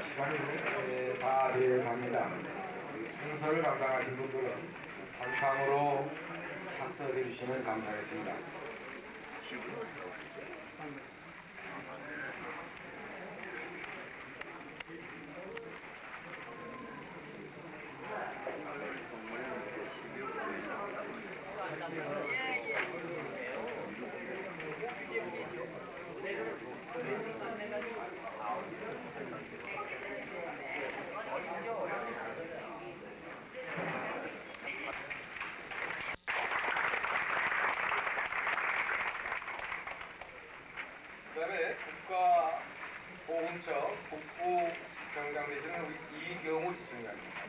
시간이 다 되어갑니다. 순서를 담당하신 분들은 단상으로 착석해 주시면 감사하겠습니다. 그 다음에 국가보훈처 북부지청장 되시는 우리 이경우 지청장입니다.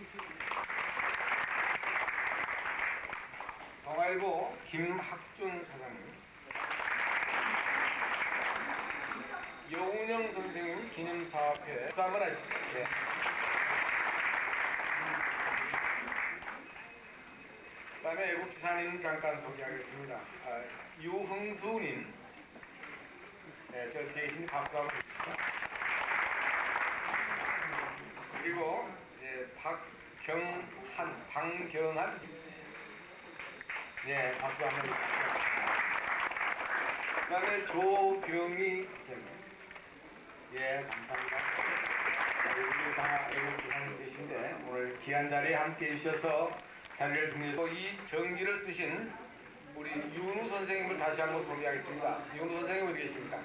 동아일보 김학준 사장님, 여운영 선생님 기념사업회 박수 한번 하시죠. 네. 그 다음에 애국지사님 잠깐 소개하겠습니다. 유흥수님, 네, 저 뒤에 계신 박수 한번 해주시죠. 그리고 방경한, 네, 박수 한번 해주시죠. 그 다음에 조병희 선생님, 예, 감사합니다. 여기 다 애국지사님 계신데 오늘 귀한 자리에 함께 해주셔서 자리를 빌려서 이 전기를 쓰신 우리 윤우 선생님을 다시 한번 소개하겠습니다. 윤우 선생님 어디 계십니까?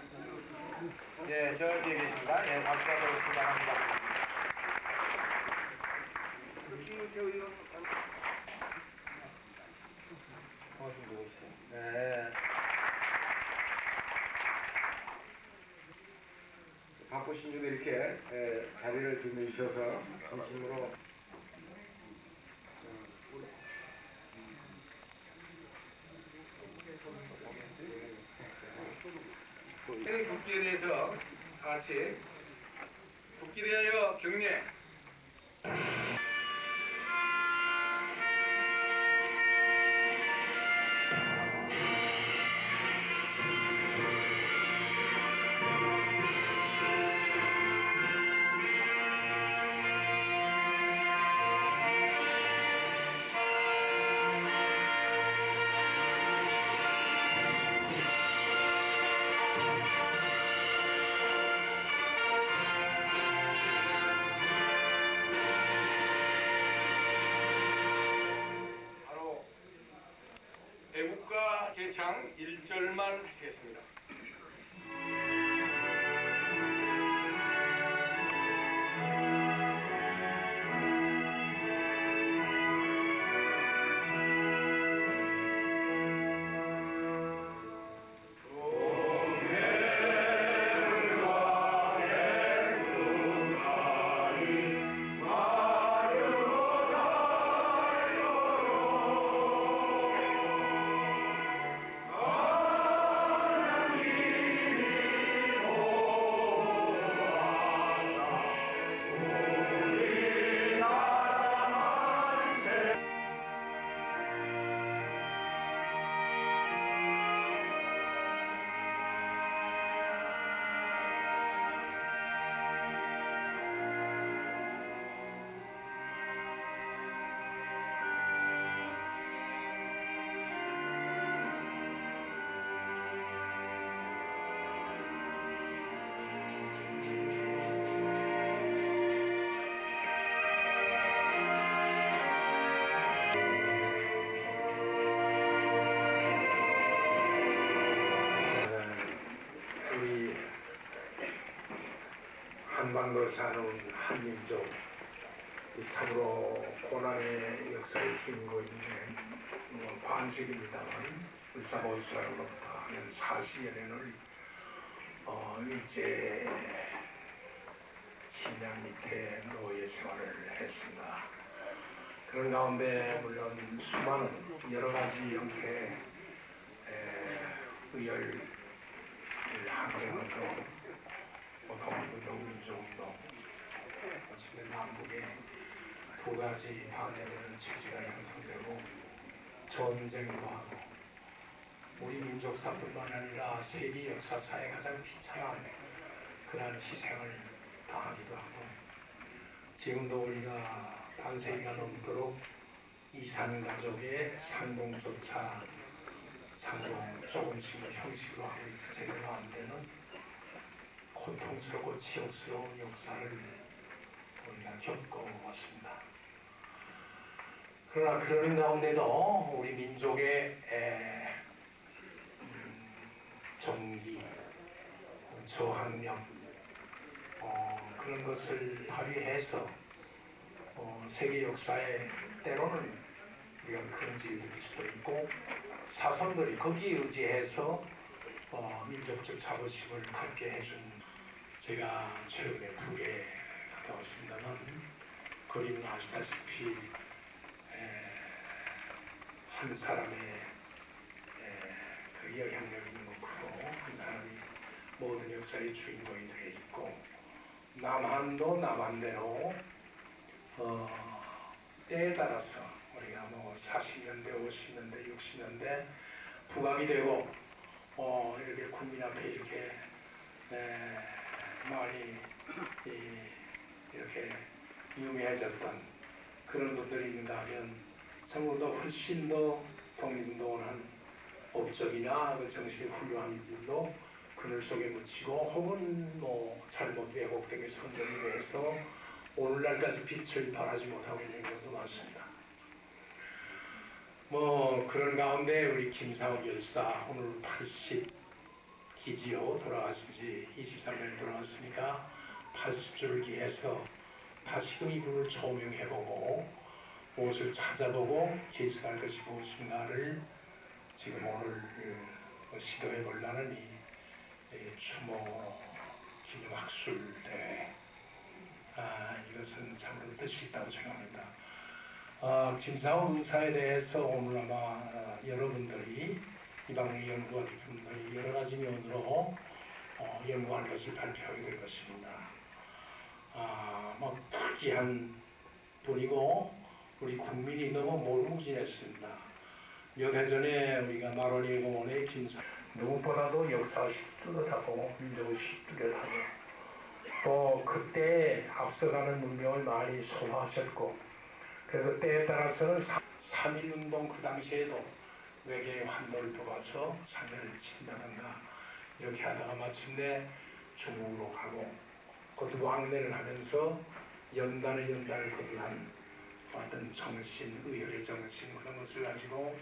예, 저 뒤에 계십니다. 예, 박수 한번 부탁합니다. 네. 바쁘신 중에 이렇게 자리를 빌려주셔서 진심으로 국기에 대해서 다 같이 국기 대하여 경례. 애국가 제창 1절만 하시겠습니다. 한반도에 사는 한민족, 참으로 고난의 역사의 주인공인데 반세기입니다만 불사보수로부터 한 40여 년을 일제 침략 밑에 노예 생활을 했습니다. 그런 가운데 물론 수많은 여러 가지 형태의 의열 항쟁운동, 독립운동, 민주운동, 마침내 남북에 두 가지 반대되는 체제가 형성되고 전쟁도 하고 우리 민족사뿐만 아니라 세계 역사사에 가장 비참한 그러한 희생을 당하기도 하고 지금도 우리가 반세기가 넘도록 이산가족의 상봉조차 상봉 조금씩 형식으로 하고 있지 제대로 안 되는 고통스럽고 치욕스러운 역사를 우리가 겪어왔습니다. 그러나 그러는 가운데도 우리 민족의 정기, 저항력 그런 것을 발휘해서 세계 역사에 때로는 우리가 그런 질을 느낄 수도 있고 사선들이 거기에 의지해서 민족적 자부심을 갖게 해준 제가 최근에 북에 갔다 왔습니다만 거기는 아시다시피 한 사람의 그 영향력이 너무 크고 한 사람이 모든 역사의 주인공이 되어 있고 남한도 남한대로 때에 따라서 우리가 뭐 40년대, 50년대, 60년대 부각이 되고 이렇게 국민 앞에 이렇게 많이 이렇게 유명해졌던 그런 것들이 있는다면 참으로 훨씬 더 독립운동을 한 업적이나 그 정신의 훌륭한 이들도 그늘 속에 묻히고 혹은 뭐 잘못 왜곡되게 선전이 돼서 오늘날까지 빛을 발하지 못하고 있는 경우도 많습니다. 뭐 그런 가운데 우리 김상욱 열사 오늘 80기지요. 돌아가신 지 23년 돌아갔으니까 80주를 기해서 다시금 이분을 조명해보고 무엇을 찾아보고 계승할 것이 무엇인가를 지금 오늘 시도해보려는 이 추모 기념학술대회 이것은 참으로 뜻이 있다고 생각합니다. 김상욱 의사에 대해서 오늘 아마 여러분들이 이 방송의 연구가 깊은 분들이 여러 가지 면으로 연구할 것을 발표하게 될 것입니다. 뭐 특이한 분이고 우리 국민이 너무 몰무진했습니다. 몇 해 전에 우리가 마로니에 공원에 김상 누구보다도 역사의식 뚜렷하고 민족의식 뚜렷하고 또 그때 앞서가는 문명을 많이 소화하셨고 그래서 때에 따라서는 3.1운동 그 당시에도 외계의 환도를 뽑아서 상대를 친다든가 이렇게 하다가 마침내 중국으로 가고 그것도 왕래를 하면서 연단의 연단을 거듭한 어떤 정신, 의열의 정신 그런 것을 가지고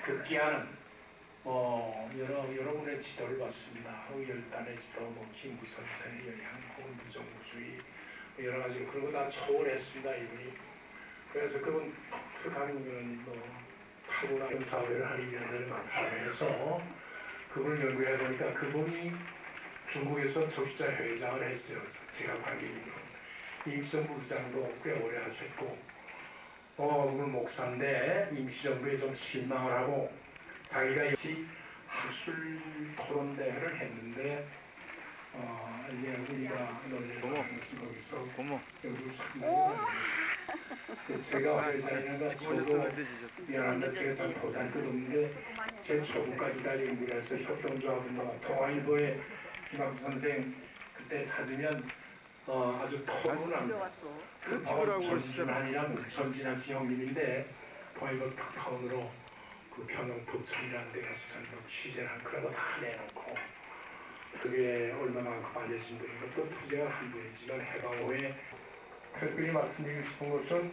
급기야는 여러분의 지도를 받습니다. 의열단의 지도, 뭐 김구선사의 영향, 혹은 무정부주의 여러 가지 그런 거 다 초월했습니다. 이분이. 그래서 그분 독특한 그런 타고난 사회를 하는 인연들을 만나서 그분을 연구해 보니까 그분이 중국에서 적시자 회장을 했어요. 제가 관계 있는 임성부장도 꽤 오래 하셨고 그분 목사인데 임시정부에 좀 실망을 하고 자기가 역시 학술 토론대회를 했는데 이제 우리가 논의를 하는 것이 거기서 여기 상당히 제가 회사에다가 저도 미안한데 제가 참 고생 끝없는데 제 초부까지 다 연구를 해서 협동조합운동 동아일보에 김학주 선생 그때 찾으면 아주 토론합니다. 그 전진환이랑 전진환 씨 형님인데 동아일보 특파원으로 그 평양 북촌이라는 데 가서 전부 취재를 한 그런 거 다 내놓고 그게 얼마만큼 알려진 분이고 또 투쟁을 한 분이지만 해방 후에 특별히 말씀드리고 싶은 것은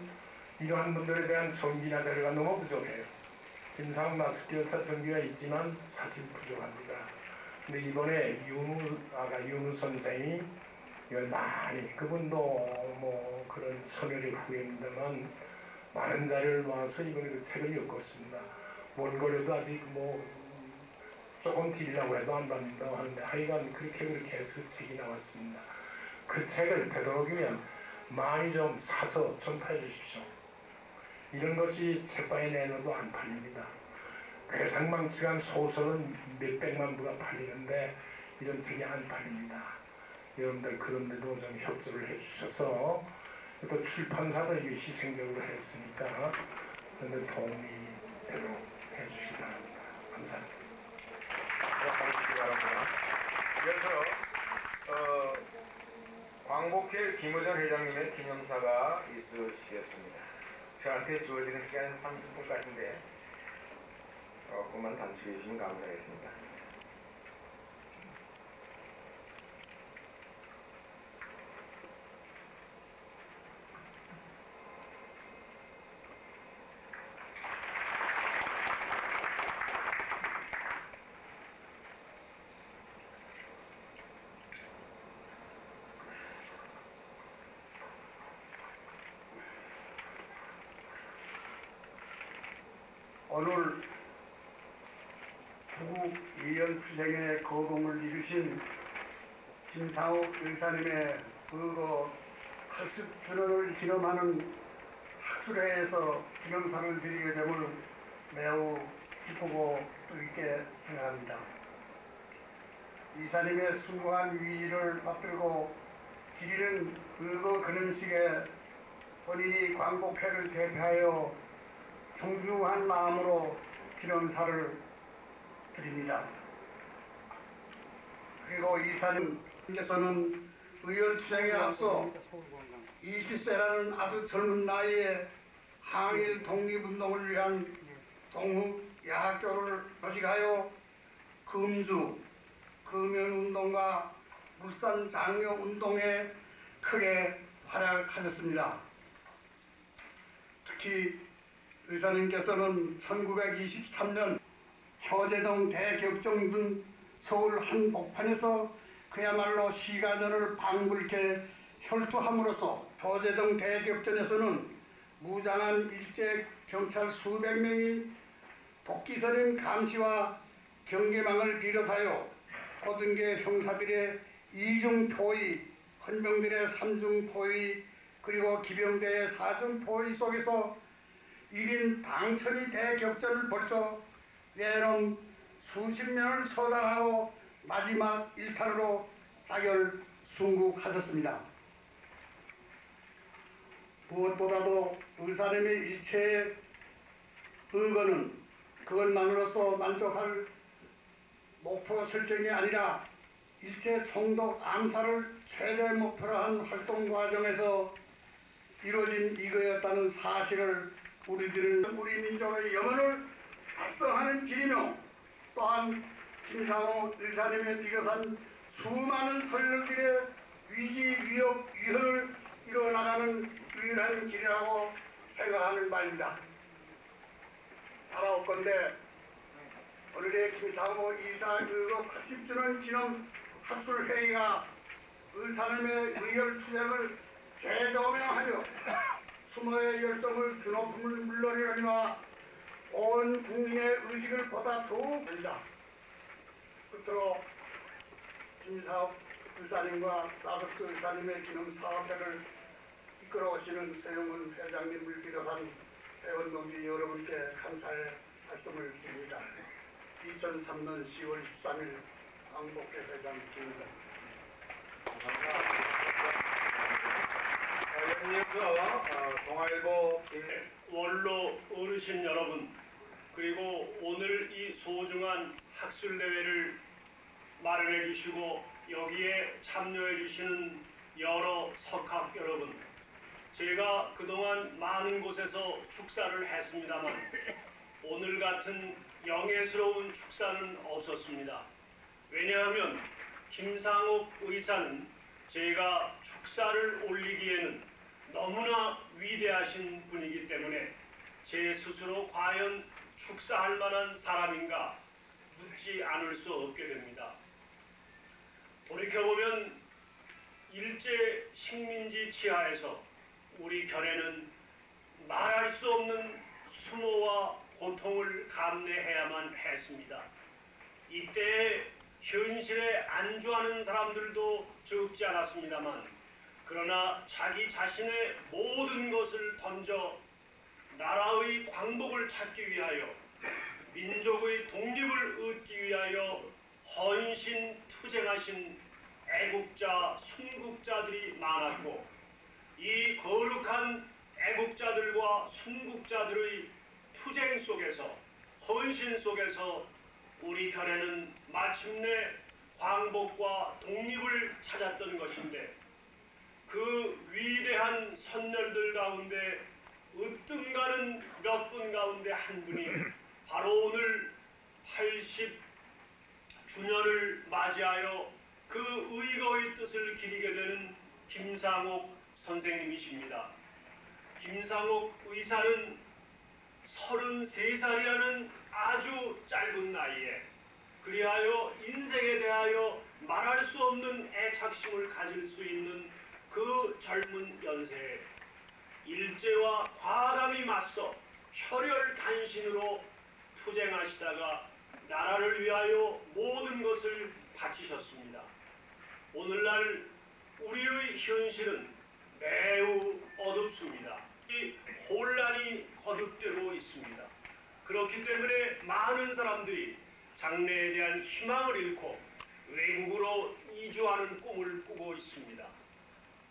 이러한 분들에 대한 정기나 자료가 너무 부족해요. 김상욱 마스크열사 정기가 있지만 사실 부족합니다. 근데 이번에 윤우 선생이 이걸 많이 그분도 뭐 그런 소멸의 후예입니다만 많은 자료를 모아서 이번에 그 책을 엮었습니다. 원고료도 아직 뭐 조금 드리려고 해도 안 받는다고 하는데 하여간 그렇게 해서 책이 나왔습니다. 그 책을 되도록이면 많이 좀 사서 전파해 주십시오. 이런 것이 책방에 내놓아도 안 팔립니다. 괴상망측한 소설은 몇백만 부가 팔리는데 이런 책이 안 팔립니다. 여러분들 그런데도 좀 협조를 해주셔서 또 출판사도 이게 희생적으로 했으니까 그런데 도움이 되도록 해주시기 바랍니다. 감사합니다. 이어서 광복회 김호전 회장님의 기념사가 있으시겠습니다. 저한테 주어지는 시간은 30분까지인데 조금만 단축해 주시면 감사하겠습니다. 오늘 구국 이연투쟁의 거공을 이루신 김상욱 의사님의 그 80주년을 기념하는 학술회에서 기념사를 드리게 됨을 매우 기쁘고 뜻있게 생각합니다. 이사님의 숭고한 위지를 받들고 기리는 그 근음식에 본인이 광복회를 대표하여 존중한 마음으로 기념사를 드립니다. 그리고 이사님께서는 의열투쟁에 앞서 20세라는 아주 젊은 나이에 항일 독립운동을 위한 동흑야학교를 조직하여 금주, 금연운동과 물산장려운동에 크게 활약하셨습니다. 특히 의사님께서는 1923년 효제동 대격정 등 서울 한복판에서 그야말로 시가전을 방불케 혈투함으로써 효제동 대격전에서는 무장한 일제 경찰 수백 명이 도끼선인 감시와 경계망을 비롯하여 고등계 형사들의 이중포위, 헌병들의 삼중포위, 그리고 기병대의 사중포위 속에서 1인 방천이 대격전을 벌쳐 외놈 수십 명을 처단하고 마지막 일탄으로 자결 순국하셨습니다. 무엇보다도 의사님의 일체의 의거는 그것만으로서 만족할 목표 설정이 아니라 일체 총독 암살을 최대 목표로 한 활동 과정에서 이루어진 이거였다는 사실을 우리들은 우리 민족의 영혼을 각성하는 길이며 또한 김상욱 의사님의 비롯한 수많은 선열들의 위지, 위협, 위헌을 이뤄나가는 유일한 길이라고 생각하는 바입니다. 바라옵건대 오늘의 김상욱 이사 의혹 80주년 기념 학술회의가 의사님의 의열투쟁을 재조명하며 수모의 열정을 드높음을 물론이거니와 온 국민의 의식을 보다 더욱 합니다. 끝으로 김사업 의사님과 나석주 의사님의 기념사업회를 이끌어오시는 서영훈 회장님을 비롯한 회원동지 여러분께 감사의 말씀을 드립니다. 2003년 10월 13일 광복회 회장 김사입니다. 이어서 동아일보 원로 어르신 여러분, 그리고 오늘 이 소중한 학술대회를 마련해 주시고 여기에 참여해 주시는 여러 석학 여러분, 제가 그동안 많은 곳에서 축사를 했습니다만 오늘 같은 영예스러운 축사는 없었습니다. 왜냐하면 김상욱 의사는 제가 축사를 올리기에는 너무나 위대하신 분이기 때문에 제 스스로 과연 축사할 만한 사람인가 묻지 않을 수 없게 됩니다. 돌이켜보면 일제 식민지 치하에서 우리 견해는 말할 수 없는 수모와 고통을 감내해야만 했습니다. 이때 현실에 안주하는 사람들도 적지 않았습니다만, 그러나 자기 자신의 모든 것을 던져 나라의 광복을 찾기 위하여, 민족의 독립을 얻기 위하여 헌신 투쟁하신 애국자, 순국자들이 많았고, 이 거룩한 애국자들과 순국자들의 투쟁 속에서, 헌신 속에서 우리 결에는 마침내 광복과 독립을 찾았던 것인데, 그 위대한 선열들 가운데 으뜸가는 몇 분 가운데 한 분이 바로 오늘 80주년을 맞이하여 그 의거의 뜻을 기리게 되는 김상옥 선생님이십니다. 김상옥 의사는 33살이라는 아주 짧은 나이에 그리하여 인생에 대하여 말할 수 없는 애착심을 가질 수 있는 그 젊은 연세에 일제와 과감히 맞서 혈혈단신으로 투쟁하시다가 나라를 위하여 모든 것을 바치셨습니다. 오늘날 우리의 현실은 매우 어둡습니다. 이 혼란이 거듭되고 있습니다. 그렇기 때문에 많은 사람들이 장래에 대한 희망을 잃고 외국으로 이주하는 꿈을 꾸고 있습니다.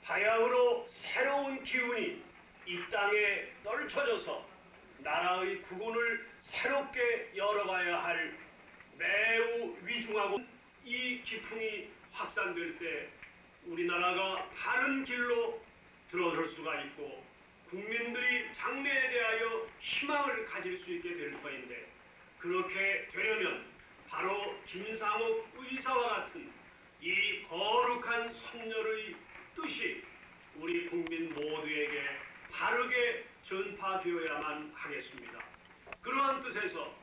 바야흐로 새로운 기운이 이 땅에 널쳐져서 나라의 국운을 새롭게 열어가야 할 매우 위중하고, 이 기풍이 확산될 때 우리나라가 바른 길로 들어설 수가 있고 국민들이 장래에 대하여 희망을 가질 수 있게 될 터인데, 그렇게 되려면 바로 김상옥 의사와 같은 이 거룩한 선열의 뜻이 우리 국민 모두에게 바르게 전파되어야만 하겠습니다. 그러한 뜻에서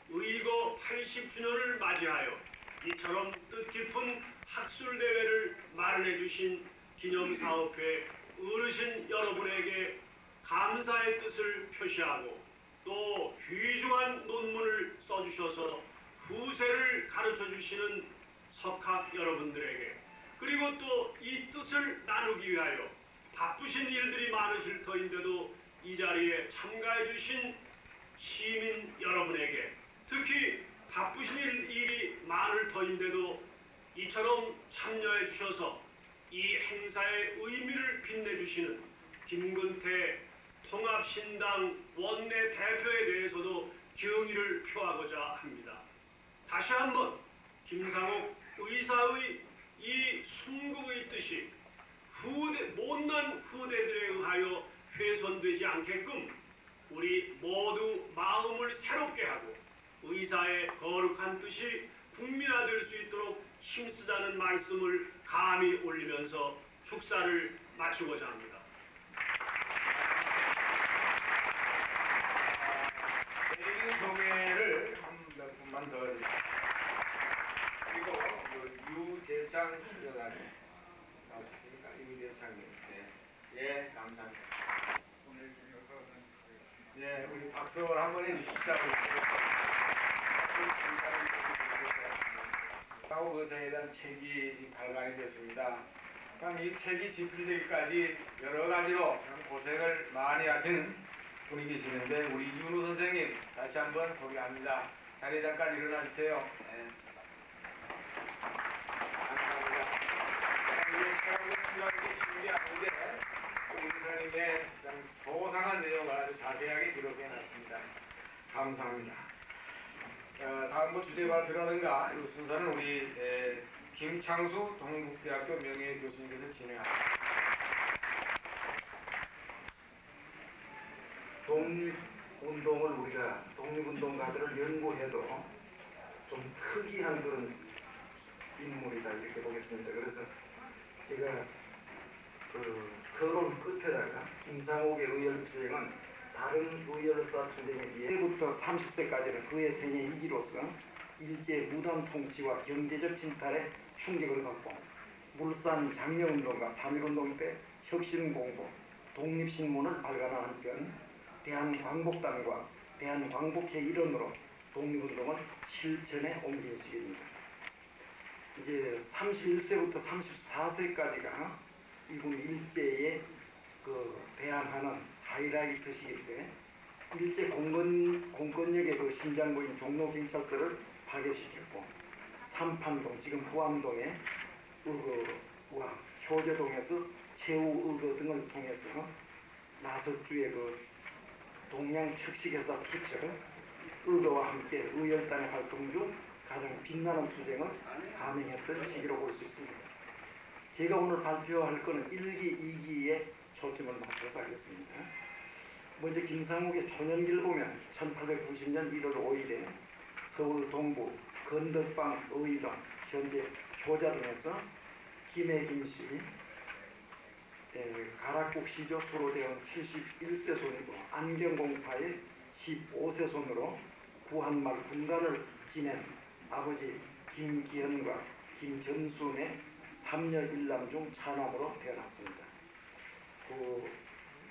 의거 80주년을 맞이하여 이처럼 뜻깊은 학술대회를 마련해 주신 기념사업회 어르신 여러분에게 감사의 뜻을 표시하고, 또 귀중한 논문을 써주셔서 후세를 가르쳐 주시는 석학 여러분들에게, 그리고 또 이 뜻을 나누기 위하여 바쁘신 일들이 많으실 터인데도 이 자리에 참가해 주신 시민 여러분에게, 특히 바쁘신 일이 많을 터인데도 이처럼 참여해 주셔서 이 행사의 의미를 빛내주시는 김근태 통합신당 원내 대표에 대해서도 경의를 표하고자 합니다. 다시 한번 김상옥 의사의 이 순국의 뜻이 못난 후대들에 의하여 훼손되지 않게끔 우리 모두 마음을 새롭게 하고 의사의 거룩한 뜻이 국민화될 수 있도록 힘쓰자는 말씀을 감히 올리면서 축사를 마치고자 합니다. 개인 소개를 몇 분만 더 해드립니다. 그리고 유재창 지사장님 나오셨습니까? 유재창님. 네. 예, 감사합니다. 예, 우리 박수 한번 해주십시오. 사옥 의사에 대한 책이 발간이 됐습니다. 참 이 책이 집필되기까지 여러 가지로 고생을 많이 하시는 분이 계시는데, 우리 윤우 선생님 다시 한번 소개합니다. 자리에 잠깐 일어나 주세요. 네. 감사합니다. 이게 책하고 중요하게 쉬운 게 아닌데, 우리 선생님의 참 소상한 내용을 아주 자세하게 기록해 놨습니다. 감사합니다. 다음 주제 발표라든가 이 순서는 우리 김창수 동국대학교 명예교수님께서 진행합니다. 독립운동을 우리가 독립운동가들을 연구해도 좀 특이한 그런 인물이다 이렇게 보겠습니다. 그래서 제가 그 서론 끝에다가 김상옥의 의열투쟁은 다른 의열사 투쟁에 비해 때부터 30세까지는 그의 생애 이기로서 일제 무단 통치와 경제적 침탈에 충격을 받고 물산 장려운동과 3.1운동 때 혁신공보, 독립신문을 발간한 한편 대한광복단과 대한광복회 일원으로 독립운동을 실천에 옮긴 시기입니다. 이제 31세부터 34세까지가 이군 일제에 대항하는 하이라이트 시기인데 일제 공권력의 신장부인 종로경찰서를 파괴시켰고 삼판동 지금 후암동의 의거와 효제동에서 최우의거 등을 통해서 나석주의 동양 척식에서 투척 의거와 함께 의열단의 활동 중 가장 빛나는 투쟁을 감행했던 시기로 볼 수 있습니다. 제가 오늘 발표할 것은 1기, 2기에 초점을 맞춰서 하겠습니다. 먼저 김상욱의 초년기를 보면 1890년 1월 5일에 서울 동부 건덕방 의동 현재 효자 등에서 김해김씨 가락국 시조 수로대원 71세 손이고 안경공파의 15세 손으로 구한말 군단을 지낸 아버지 김기현과 김전순의 3녀 1남 중 차남으로 태어났습니다.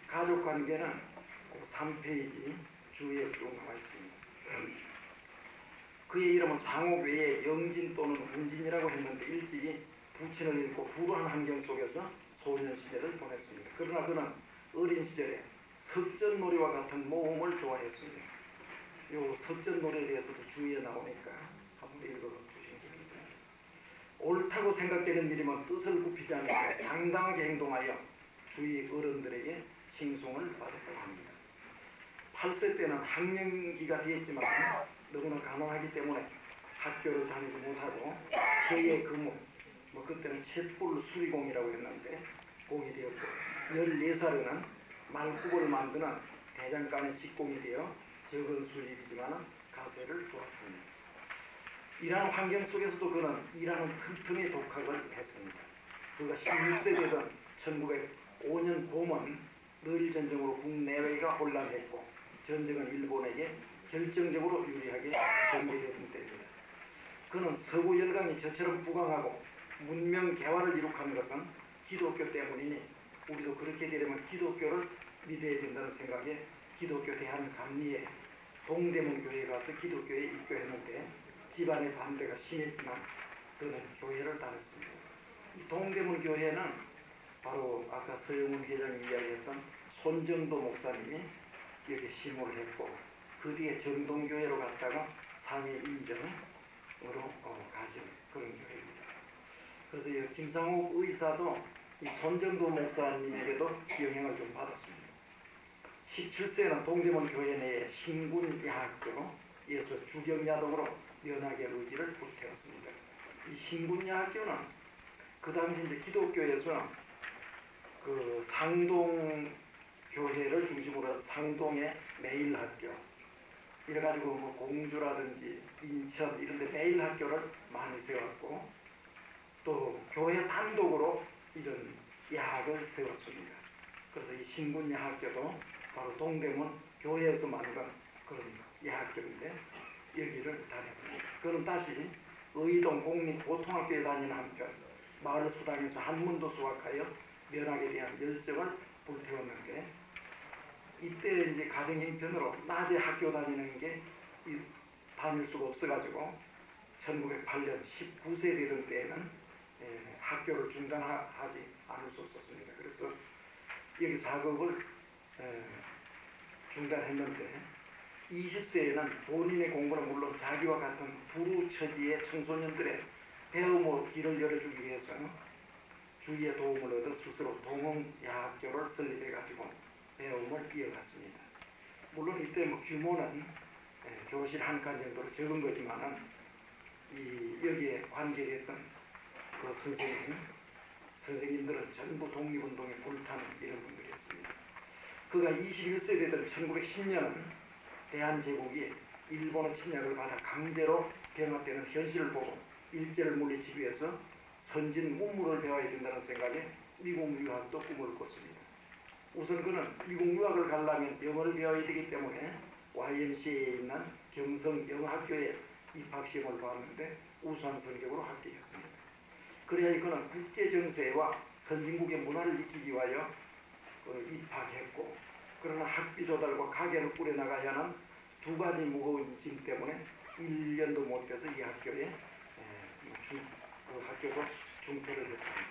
가족관계는 3페이지 주위에 쭉 나와 있습니다. 그의 이름은 상옥 외에 영진 또는 운진이라고 했는데 일찍이 부친을 잃고 불우한 환경 속에서 소년 시절을 보냈습니다. 그러나 그는 어린 시절에 석전놀이와 같은 모험을 좋아했습니다. 이 석전놀이에 대해서도 주위에 나오니까 한번 읽어주시면 좋겠습니다. 옳다고 생각되는 일이면 뜻을 굽히지 않고 당당하게 행동하여 주위 어른들에게 칭송을 받았다고 합니다. 8세 때는 학령기가 되었지만 너무나 가난하기 때문에 학교를 다니지 못하고 체의 근무, 그때는 챗불 수리공이라고 했는데 공이 되었고 14살에는 말굽을 만드는 대장간의 직공이 되어 적은 수입이지만 가세를 도왔습니다. 이러한 환경 속에서도 그는 일하는 틈틈이 독학을 했습니다. 그가 16세 되던 1905년 봄은 늘 전쟁으로 국내외가 혼란했고 전쟁은 일본에게 결정적으로 유리하게 전개되던 때입니다. 그는 서구 열강이 저처럼 부강하고 문명 개화를 이룩한 것은 기독교 때문이니 우리도 그렇게 되려면 기독교를 믿어야 된다는 생각에 기독교 대한감리에 동대문 교회에 가서 기독교에 입교했는데 집안의 반대가 심했지만 그는 교회를 다녔습니다. 이 동대문 교회는 바로 아까 서영훈 회장이 이야기했던 손정도 목사님이 여기 심호를 했고 그 뒤에 정동교회로 갔다가 상해 인정으로 가신 그런 교회입니다. 그래서 이 김상욱 의사도 이 손정도 목사님에게도 영향을 좀 받았습니다. 17세는 동대문 교회 내의 신군야학교에서 주경야독으로 면학의 의지를 불태웠습니다. 이 신군야학교는 그 당시 이제 기독교에서 그 상동 교회를 중심으로 한 상동의 매일학교 이래가지고 뭐 공주라든지 인천 이런 데 매일학교를 많이 세웠고 또 교회 단독으로 이런 야학을 세웠습니다. 그래서 이 신군야학교도 바로 동대문 교회에서 만든 그런 야학교인데 여기를 다녔습니다. 그는 다시 의동 공립고등학교에 다니는 한편 마을 수당에서 한문도 수학하여 면학에 대한 열정을 불태웠는데 이때 이제 가정 형편으로 낮에 학교 다니는 게 다닐 수가 없어가지고 1908년 19세 되던 때에는 학교를 중단하지 않을 수 없었습니다. 그래서 여기서 학업을 중단했는데 20세에는 본인의 공부는 물론 자기와 같은 불우처지의 청소년들의 배움의 길을 열어주기 위해서 주위의 도움을 얻어 스스로 동흥야학교를 설립해가지고 배움을 이어갔습니다. 물론 이때 뭐 규모는 교실 한 칸 정도로 적은 거지만은 여기에 관계됐던 그 선생님들은 전부 독립운동에 불타는 이런 분들이었습니다. 그가 21세 되던 1910년은 대한제국이 일본의 침략을 받아 강제로 병합되는 현실을 보고 일제를 물리치기 위해서 선진 문물을 배워야 된다는 생각에 미국 유학도 꿈을 꿨습니다. 우선 그는 미국 유학을 가려면 영어를 배워야 되기 때문에 YMCA에 있는 경성영어학교에 입학시험을 보았는데 우수한 성적으로 합격했습니다. 그래야 그는 국제정세와 선진국의 문화를 익히기 위하여 입학했고 그러나 학비 조달과 가게를 꾸려나가야 하는 두 가지 무거운 짐 때문에 1년도 못 돼서 이 학교에 그 학교도 중퇴를 했습니다.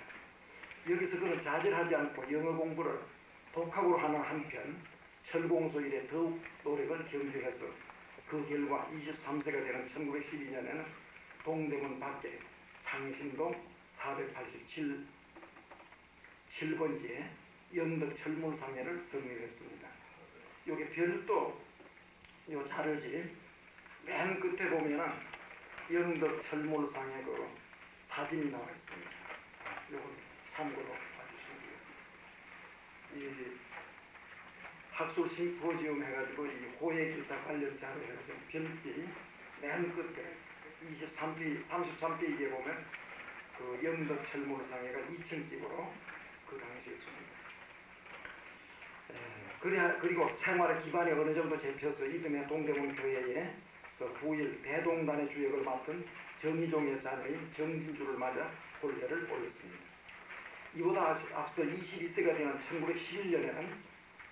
여기서 그는 자질하지 않고 영어 공부를 독학으로 하는 한편 철공소 일에 더욱 노력을 경주해서 그 결과 23세가 되는 1912년에는 동대문 밖에 창신동 487번지에 영덕 철물상회를 성립했습니다. 여기 별도 요 자료지 맨 끝에 보면은 영덕 철물상회 그 사진이 나와 있습니다. 요거 참고로 봐주시면 되겠습니다. 이 학술 심포지움 해가지고 이 호의 기사 관련 자료 해가지고 별지 맨 끝에 33페이지에 보면 그 영덕 철물상회가 2층집으로 그 당시에 있습니다. 그리고 생활의 기반이 어느 정도 잡혀서 이듬해 동대문 교회에서 후일 대동단의 주역을 맡은 정의종의 자녀인 정진주를 맞아 혼례를 올렸습니다. 이보다 앞서 22세가 되는 1911년에는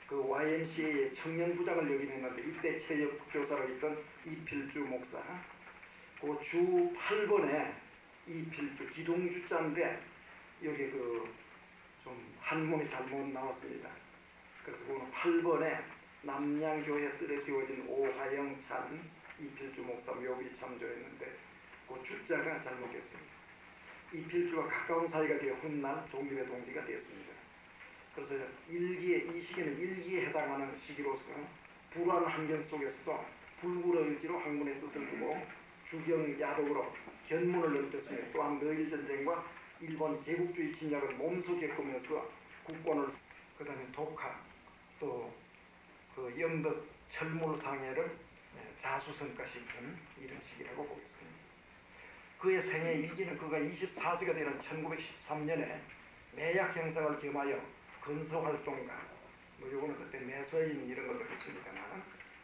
그 YMCA의 청년부장을 역임했는데 이때 체육교사로 있던 이필주 목사, 그 주 8번에 이필주 기동주자인데 여기 그 좀 한문이 잘못 나왔습니다. 그래서 그거는 8번에 남양교회 뜰에 세워진 오하영 찬 이필주 목사 묘비 참조했는데 그 주자가 잘못됐습니다. 이필주와 가까운 사이가 되어 훗날 독립의 동지가 되었습니다. 그래서 이 시기는 일기에 해당하는 시기로서 불안한 환경 속에서도 불굴의 의지로 학문의 뜻을 두고 주경야독으로 견문을 넓혔으며 또한 너일전쟁과 일본 제국주의 침략을 몸소 겪으면서 국권을 그 다음에 독학 또 그 영덕 철물상회를 자수성가시킨 이런 시기라고 보겠습니다. 그의 생애 일기는 그가 24세가 되는 1913년에 매약 형상을 겸하여 건서활동가 뭐 요거는 그때 매서인 이런 걸로 했습니다만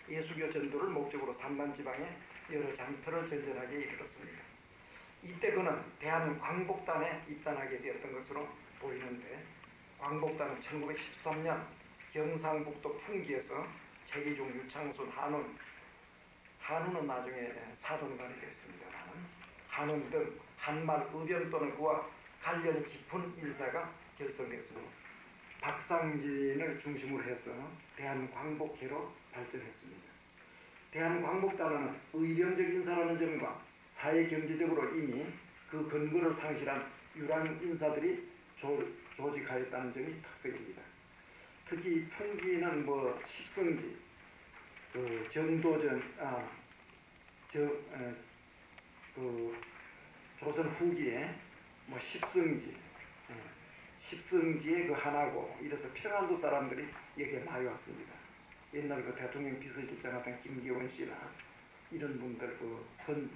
예수교 전도를 목적으로 산단지방에 여러 장터를 전전하게 이르렀습니다. 이때 그는 대한광복단에 입단하게 되었던 것으로 보이는데 광복단은 1913년 경상북도 풍기에서 최기중, 유창순, 한우는 나중에 사돈관이 됐습니다만 한운 등 한말 의견 또는 그와 관련이 깊은 인사가 결성됐으므로 박상진을 중심으로 해서 대한광복회로 발전했습니다. 대한광복단은 의령적 인사라는 점과 사회경제적으로 이미 그 근거를 상실한 유랑 인사들이 조직하였다는 점이 특색입니다. 특히 풍기는 뭐 십성지, 그 정도전, 조선 후기에 뭐 십성지의 그 하나고 이래서 평안도 사람들이 여기에 많이 왔습니다. 옛날 그 대통령 비서실장 같은 김기원 씨나 이런 분들 그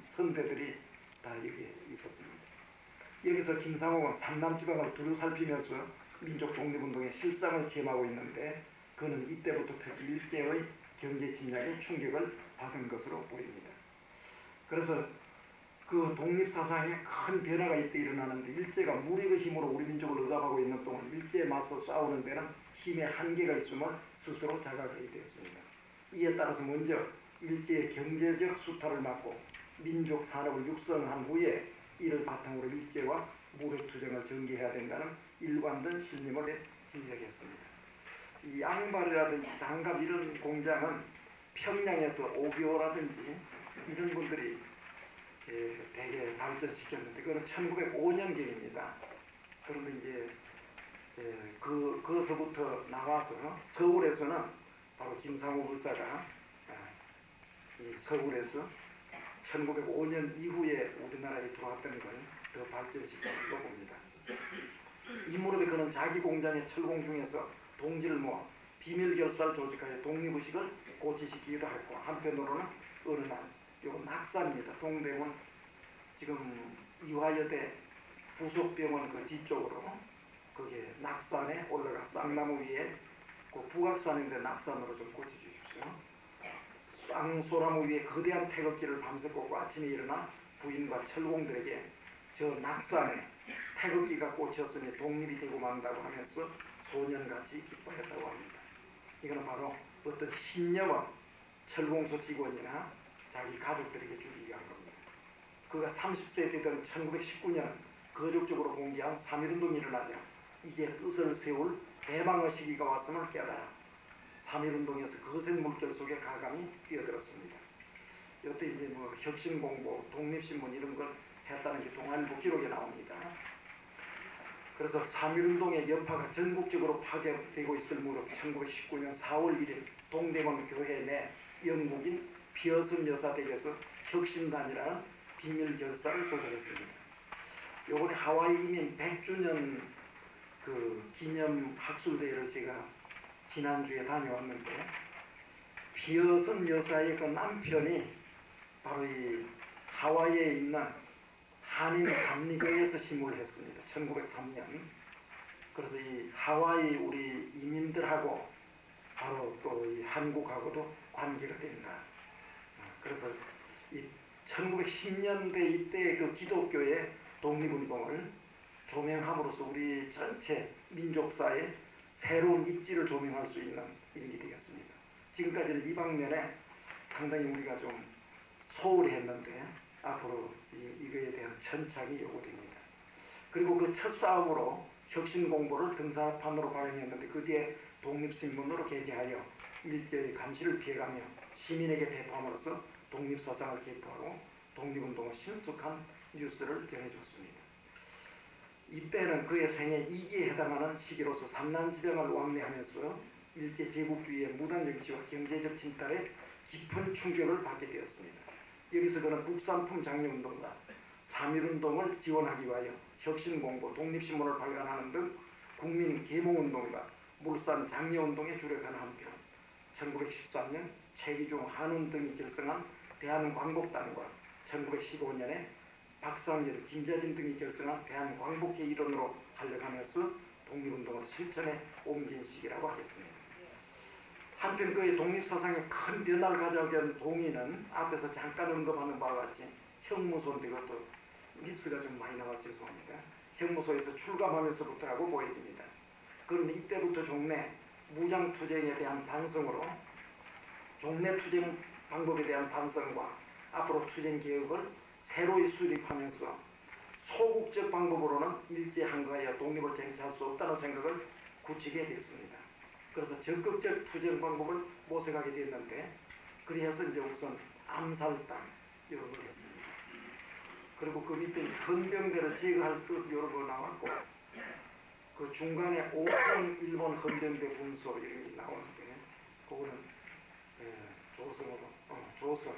선배들이 다 여기에 있었습니다. 여기서 김상옥은 삼남지방을 두루 살피면서 민족 독립운동의 실상을 체험하고 있는데 그는 이때부터 특히 일제의 경제 침략에 충격을 받은 것으로 보입니다. 그래서 그 독립사상에 큰 변화가 이때 일어나는데 일제가 무력의 힘으로 우리 민족을 억압하고 있는 동안 일제에 맞서 싸우는 데는 힘의 한계가 있음을 스스로 자각하게 되었습니다. 이에 따라서 먼저 일제의 경제적 수탈을 막고 민족 산업을 육성한 후에 이를 바탕으로 일제와 무력투쟁을 전개해야 된다는 일관된 신념을 진작했습니다. 이 양발이라든지 장갑 이런 공장은 평양에서 오비오라든지 이런 분들이 되게 발전시켰는데 그건 1905년경입니다. 그런데 이제 그서부터 나와서 서울에서는 바로 김상욱 의사가 이 서울에서 1905년 이후에 우리나라에 들어왔던 걸 더 발전시켰다고 봅니다. 이 무렵에 그는 자기 공장의 철공 중에서 동지를 모아 비밀결사를 조직하여 독립의식을 고취시키기도 했고 한편으로는 어느 날 이거 낙산입니다. 동대문 지금 이화여대 부속병원 그 뒤쪽으로 거기에 낙산에 올라가 쌍나무 위에 그 북악산인데 낙산으로 좀 고쳐주십시오. 쌍소나무 위에 거대한 태극기를 밤새 꽂고 아침에 일어나 부인과 철공들에게 저 낙산에 태극기가 꽂혔으니 독립이 되고 만다고 하면서 소년같이 기뻐했다고 합니다. 이거는 바로 어떤 신념을 철공소 직원이나 자기 가족들에게 주기 위한 겁니다. 그가 30세 되던 1919년 거족적으로 공개한 3.1운동이 일어나자 이제 뜻을 세울 대망의 시기가 왔음을 깨달아 3.1운동에서 거센 물결 속에 가감히 뛰어들었습니다. 이때 이제 뭐 혁신공보, 독립신문 이런 걸 했다는 게 동아일보 기록에 나옵니다. 그래서 3.1운동의 여파가 전국적으로 파괴되고 있을 무렵 1919년 4월 1일 동대문 교회 내 영국인 피어슨 여사댁에서 혁신단이라는 비밀 결사를 조직했습니다. 요번에 하와이 이민 100주년 그 기념 학술대회를 제가 지난주에 다녀왔는데 피어슨 여사의 그 남편이 바로 이 하와이에 있는 한인 감리교에서 심부를 했습니다. 1903년. 그래서 이 하와이 우리 이민들하고 바로 또 이 한국하고도 관계가 된다. 그래서 이 1910년대 이때 그 기독교의 독립운동을 조명함으로써 우리 전체 민족사의 새로운 입지를 조명할 수 있는 일이 되겠습니다. 지금까지는 이 방면에 상당히 우리가 좀 소홀히 했는데 앞으로 이거에 대한 천착이 요구됩니다. 그리고 그 첫 싸움으로 혁신공보를 등사판으로 발행했는데 그 뒤에 독립신문으로 게재하여 일제의 감시를 피해가며 시민에게 배포함으로써 독립사상을 개포하고 독립운동의 신속한 뉴스를 전해줬습니다. 이때는 그의 생애 2기에 해당하는 시기로서 삼난지병을 왕래하면서 일제 제국주의의 무단정치와 경제적 침탈에 깊은 충격을 받게 되었습니다. 여기서 그는 국산품 장려운동과 3.1운동을 지원하기 위하여 혁신공보, 독립신문을 발간하는 등 국민계몽운동과 물산 장려운동에 주력하는 한편 1913년 최기종, 한운 등이 결성한 대한광복단과 1915년에 박상일, 김자진 등이 결성한 대한광복회 일원으로 활력하면서 독립운동을 실천에 옮긴 시기라고 하겠습니다. 한편 그의 독립사상에 큰 변화를 가져오게 한 동의는 앞에서 잠깐 언급하는 바와 같이 형무소인데 그것도 미스가 좀 많이 나와서 죄송합니다. 형무소에서 출감하면서부터라고 보여집니다. 그럼 이때부터 종래 무장투쟁에 대한 반성으로 종래 투쟁 방법에 대한 반성과 앞으로 투쟁 개혁을 새로이 수립하면서 소국적 방법으로는 일제 한가하여 독립을 쟁취할 수 없다는 생각을 굳히게 됐습니다. 그래서 적극적 투쟁 방법을 모색하게 됐는데 그래서 이제 우선 암살당 이런 걸 했습니다. 그리고 그 밑에 헌병대를 제거할 뜻 이런 거 나왔고 그 중간에 5선 일본 헌병대 분소 이런 게 나오는데 그거는 조선으로 조선.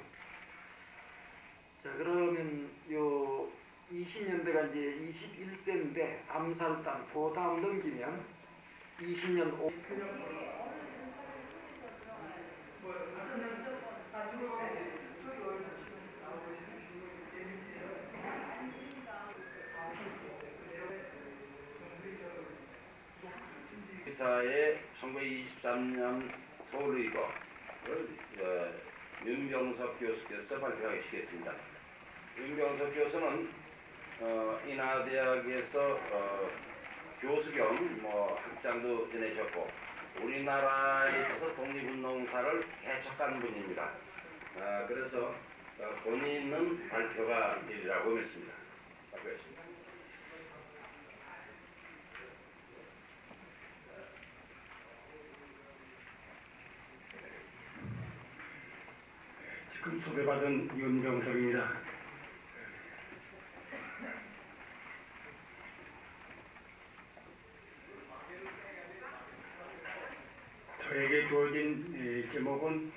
자 그러면 요 20년대가 이제 21세인데 암살단 그 다음 넘기면 20년 5 사의 1923년 서울의거를 윤병석 교수께서 발표하시겠습니다. 윤병석 교수는 인하대학에서 교수 겸 학장도 지내셨고 우리나라에 있어서 독립운동사를 개척한 분입니다. 그래서 본인은 발표가 일이라고 믿습니다. 발표하십니다. 지금 소개받은 윤병석입니다. 저에게 주어진 제목은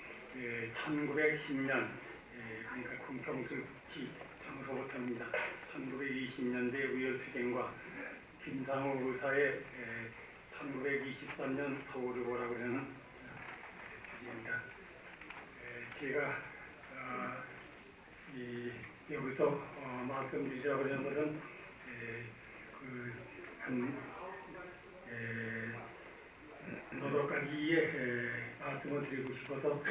1910년 그러니까 군평수지 정서부터입니다. 1920년대 의열투쟁과 김상우 의사의 1923년 서울의거라고 하는 주제입니다. 제가 여기서 말씀드리려고 하는 것은 너덟 가지의 말씀을 드리고 싶어서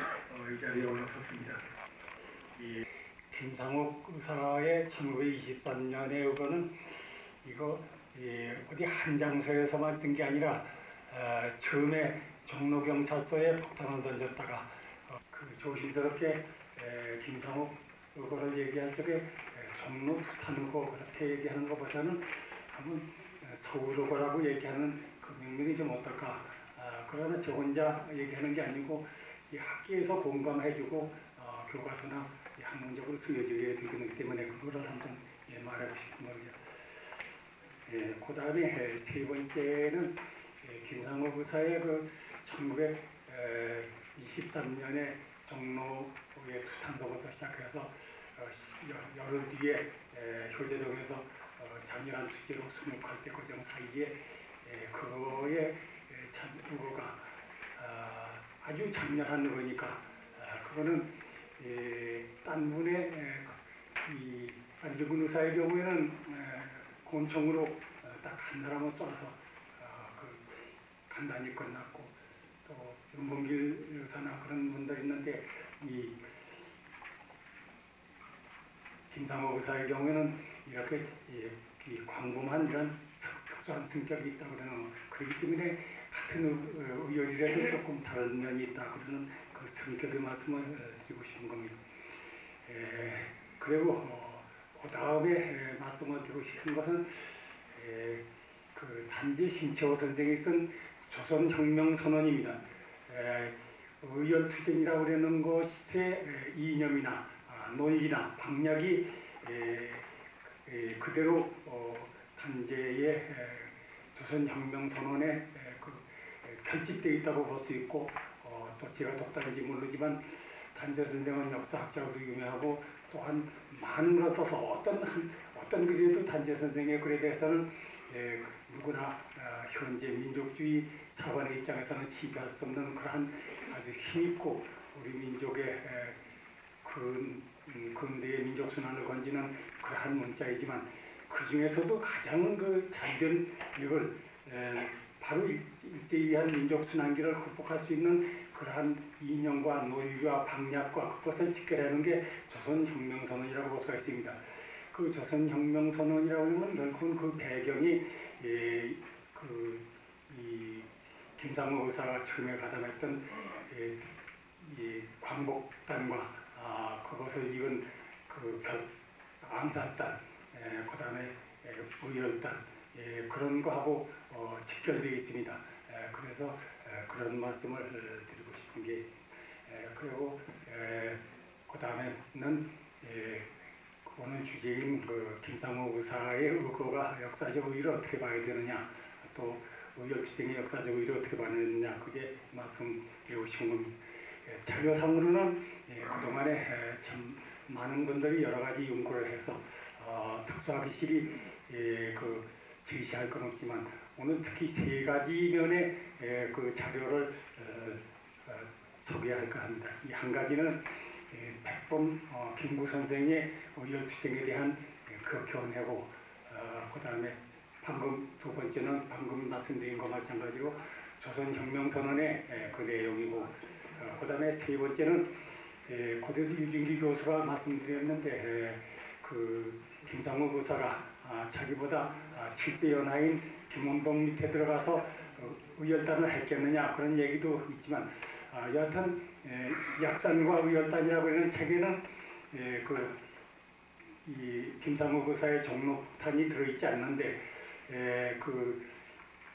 이 자리에 올라섰습니다. 김상욱 의사의 1923년의 의거는 이거 어디 한 장소에서만 쓴 게 아니라 처음에 종로경찰서에 폭탄을 던졌다가 조심스럽게 김상욱 의원을 얘기할 적에 종로 투탄의고 그렇게 얘기하는 것보다는 한번 서울의고라고 얘기하는 그 명명이 좀 어떨까. 그러나 저 혼자 얘기하는 게 아니고 이 학계에서 공감해주고 교과서나 학문적으로 쓰여지게 되기 때문에 그거를 한번 말하고 싶은 겁니다. 그 다음에 세 번째는 김상욱 의사의 그 1923년에 종로의 투탄서부터 시작해서 열흘 뒤에 효재동에서 장렬한 투제로 순육할 때 과정 사이에 그거의 참 의거가 아주 장렬한 의거니까 그거는 딴 분의 이 안중근 의사의 경우에는 권총으로 딱 한 사람을 쏴서 간단히 끝났고 또 윤봉길 의사나 그런 분들 있는데 이 김상욱 의사의 경우에는 이렇게 이 광범한 이런 특수한 성격이 있다고 그러는 그렇기 때문에 같은 의열이라도 조금 다른 면이 있다 그러는 그 성격의 말씀을 드리고 싶은 겁니다. 그리고 그 다음에 말씀을 드리고 싶은 것은 그 단지 신채호 선생이 쓴 조선혁명선언입니다. 의열투쟁이라고 하는 것의 이념이나 논리나 방략이 그대로 단재의 조선혁명선언에 결집되어 있다고 볼 수 있고 또 제가 독단인지 모르지만 단재 선생은 역사학자로도 유명하고 또한 많은 글을 써서 어떤 글에도 단재 선생의 글에 대해서는 누구나 현재 민족주의 사관의 입장에서는 시비할 수 없는 그러한 아주 힘있고 우리 민족의 근대의 민족순환을 건지는 그러한 문자이지만 그 중에서도 가장 잘된 이걸 바로 일제이한 민족순환기를 극복할 수 있는 그러한 이념과 논리와 방략과 그것을 직결하는 게 조선혁명선언이라고 볼 수가 있습니다. 그 조선혁명선언이라고 하면 결국은 그 배경이 이 김상욱 의사가 처음에 가담했던 광복단과 그것을 이은 그 암살단, 그 다음에 의열단 그런 거하고 직결되어 있습니다. 그래서 그런 말씀을 드리고 싶은 게 그리고 그 다음에는 오늘 주제인 그 김상욱 의사의 의거가 역사적 의의를 어떻게 봐야 되느냐 또 의열투쟁의 역사적 의의를 어떻게 봐야 되느냐 그게 말씀드리고 싶은 겁니다. 자료상으로는 그동안에 참 많은 분들이 여러 가지 연구를 해서 특수학기실이 제시할 건 없지만 오늘 특히 세 가지 면의 그 자료를 소개할까 합니다. 이 한 가지는 백범 김구 선생의 의열투쟁에 대한 그 견해고 그 다음에 방금 두 번째는 방금 말씀드린 것과 마찬가지로 조선혁명선언의 그 내용이고 그 다음에 세 번째는 고대도 유진기 교수가 말씀드렸는데 그 김상욱 의사가 자기보다 7세 연하인 김원봉 밑에 들어가서 의열단을 했겠느냐 그런 얘기도 있지만 여하튼 약산과 의열단이라고 하는 책에는 이 김상욱 의사의 종로 폭탄이 들어있지 않는데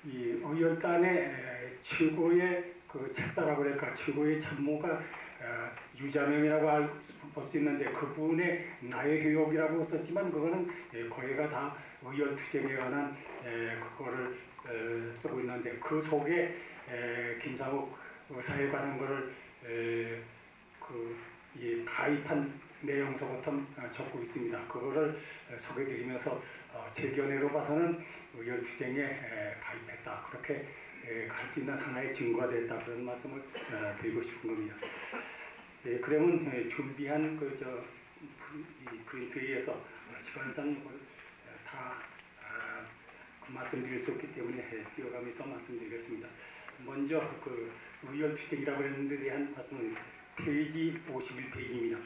이 의열단의 최고의 그 책사라고 그럴까 최고의 참모가 유자명이라고 볼 수 있는데 그분의 나의 교육이라고 썼지만 그거는 거기가 다 의열투쟁에 관한 그거를 쓰고 있는데 그 속에 김상욱 의사에 관한 거를 가입한 내용서부터 적고 있습니다. 그거를 소개드리면서 제 견해로 봐서는 의열투쟁에 가입했다. 그렇게 갈 수 있는 하나의 증거가 됐다. 그런 말씀을 드리고 싶은 겁니다. 그러면 준비한 이 프린트에 의해서 시간상 다 말씀드릴 수 없기 때문에 뛰어가면서 말씀드리겠습니다. 먼저 그 의열투쟁이라고 하는 데 대한 말씀은 페이지 51페이지입니다.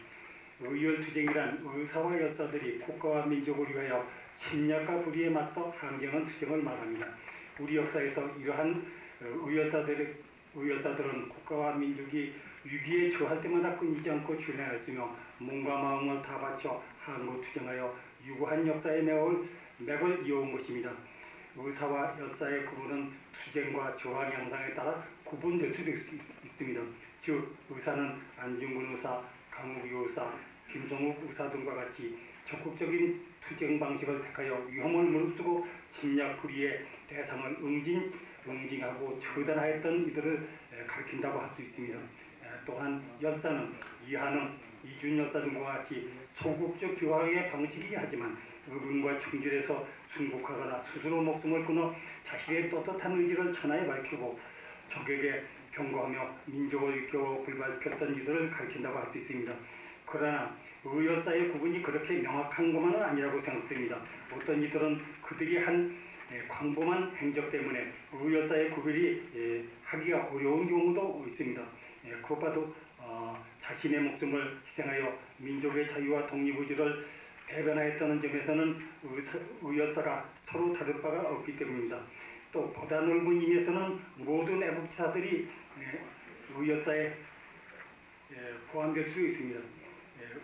의열투쟁이란 의사와 열사들이 국가와 민족을 위하여 침략과 불의에 맞서 항쟁한 투쟁을 말합니다. 우리 역사에서 이러한 의열사들은 국가와 민족이 위기에 처할 때마다 끊이지 않고 출연하였으며 몸과 마음을 다 바쳐 항고 투쟁하여 유구한 역사의 맥을 이어온 것입니다. 의사와 역사의 구분은 투쟁과 저항 양상에 따라 구분될 수도 있습니다. 즉 의사는 안중근 의사, 강우기 의사, 김성욱 의사 등과 같이 적극적인 투쟁 방식을 택하여 위험을 무릅쓰고 침략 불의의 대상을 응징하고 처단하였던 이들을 가리킨다고 할 수 있습니다. 또한 역사는 이한흥, 이준역사 등과 같이 소극적 교황의 방식이긴 하지만 의군과 충질에서 순국하거나 스스로 목숨을 끊어 자신의 떳떳한 의지를 천하에 밝히고 적에게 경고하며 민족을 일깨워 불발시켰던 이들을 가리킨다고 할 수 있습니다. 그러나 의역사의 구분이 그렇게 명확한 것만은 아니라고 생각됩니다. 어떤 이들은 그들이 한 광범한 행적 때문에 의역사의 구별이 하기가 어려운 경우도 있습니다. 그것과도 자신의 목숨을 희생하여 민족의 자유와 독립의지를 대변하였다는 점에서는 의역사가 서로 다를 바가 없기 때문입니다. 또 보다 넓은 의미에서는 모든 애국지사들이 의역사에 포함될 수 있습니다.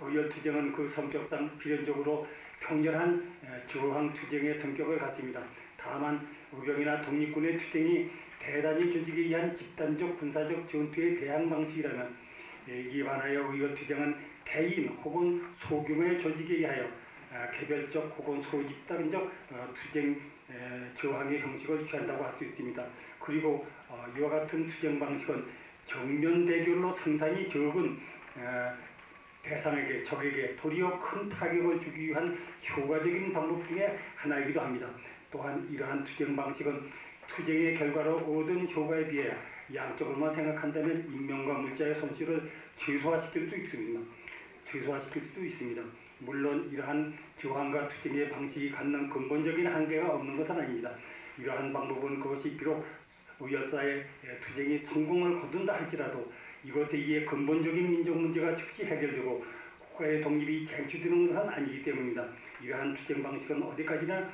의역투쟁은 그 성격상 필연적으로 통렬한 저항투쟁의 성격을 갖습니다. 다만 의병이나 독립군의 투쟁이 대단히 조직에 의한 집단적 군사적 전투의 대항 방식이라면 이에 반하여 의역투쟁은 개인 혹은 소규모의 조직에 의하여 개별적 혹은 소집단적 투쟁 저항의 형식을 취한다고 할 수 있습니다. 그리고 이와 같은 투쟁 방식은 정면 대결로 상상이 적은 대상에게 적에게 도리어 큰 타격을 주기 위한 효과적인 방법 중에 하나이기도 합니다. 또한 이러한 투쟁 방식은 투쟁의 결과로 얻은 효과에 비해 양적으로만 생각한다면 인명과 물자의 손실을 최소화시킬 수도 있습니다. 물론 이러한 저항과 투쟁의 방식이 갖는 근본적인 한계가 없는 것은 아닙니다. 이러한 방법은 그것이 비록 의역사의 투쟁이 성공을 거둔다 할지라도 이것에 의해 근본적인 민족 문제가 즉시 해결되고 국가의 독립이 쟁취되는 것은 아니기 때문입니다. 이러한 투쟁 방식은 어디까지나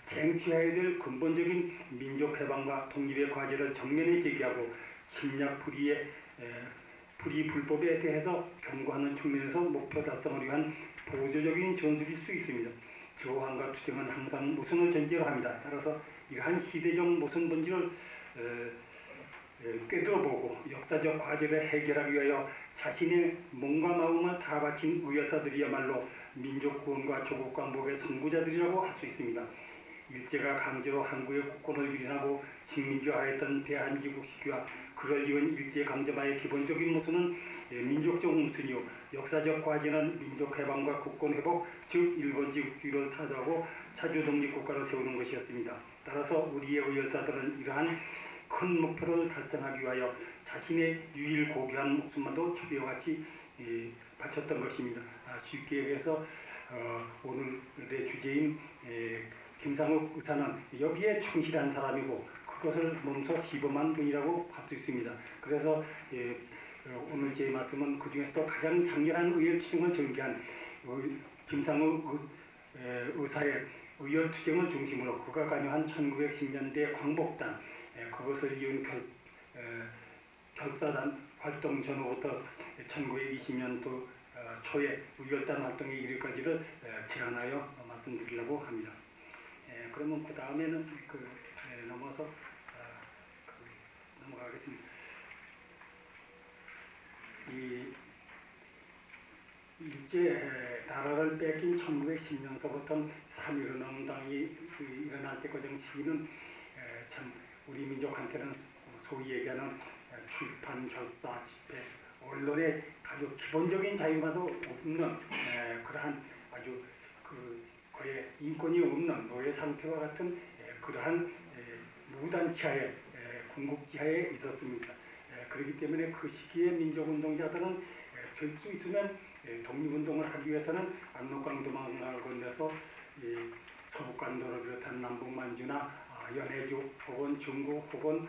쟁취해야 될 근본적인 민족 해방과 독립의 과제를 정면에 제기하고 침략 불의 불법에 대해서 경고하는 측면에서 목표 달성을 위한 보조적인 전술일 수 있습니다. 저항과 투쟁은 항상 모순을 전제로 합니다. 따라서 이러한 시대적 모순 본질을 꿰뚫어보고 역사적 과제를 해결하기 위하여 자신의 몸과 마음을 다 바친 의역사들이야말로 민족 구원과 조국 광복의 선구자들이라고 할 수 있습니다. 일제가 강제로 한국의 국권을 유린하고 식민지화했던 대한민국 시기와 그를 이은 일제 강점화의 기본적인 모순은 민족적 모순이요 역사적 과제는 민족 해방과 국권 회복, 즉 일본주의를 타도하고 자주 독립국가를 세우는 것이었습니다. 따라서 우리의 의역사들은 이러한 큰 목표를 달성하기 위하여 자신의 유일 고귀한 목숨만도 초비와 같이 바쳤던 것입니다. 쉽게 얘기해서 오늘의 주제인 김상욱 의사는 여기에 충실한 사람이고 그것을 몸소 시범한 분이라고 할 수 있습니다. 그래서 오늘 제 말씀은 그 중에서도 가장 장렬한 의역투쟁을 전개한 김상욱 의사의 의역투쟁을 중심으로 그가 관여한 1910년대 광복단 그것을 이은 결사단 활동 전후부터 1920년도 초에 의결단 활동에 이르기까지를 제안하여 말씀드리려고 합니다. 그러면 그 다음에는 넘어가겠습니다. 이 일제 나라를 뺏긴 1910년서부터 3.15운동이 일어날 때까지 시기는 참 우리 민족한테는 소위 얘기하는 출판, 결사, 집회, 언론의 아주 기본적인 자유마도 없는 그러한 아주 거의 인권이 없는 노예 상태와 같은 그러한 무단치하에 궁극지하에 있었습니다. 그렇기 때문에 그 시기에 민족운동자들은 될 수 있으면 독립운동을 하기 위해서는 압록강도망을 건너서 서북간도를 비롯한 남북만주나 연해주 혹은 중국 혹은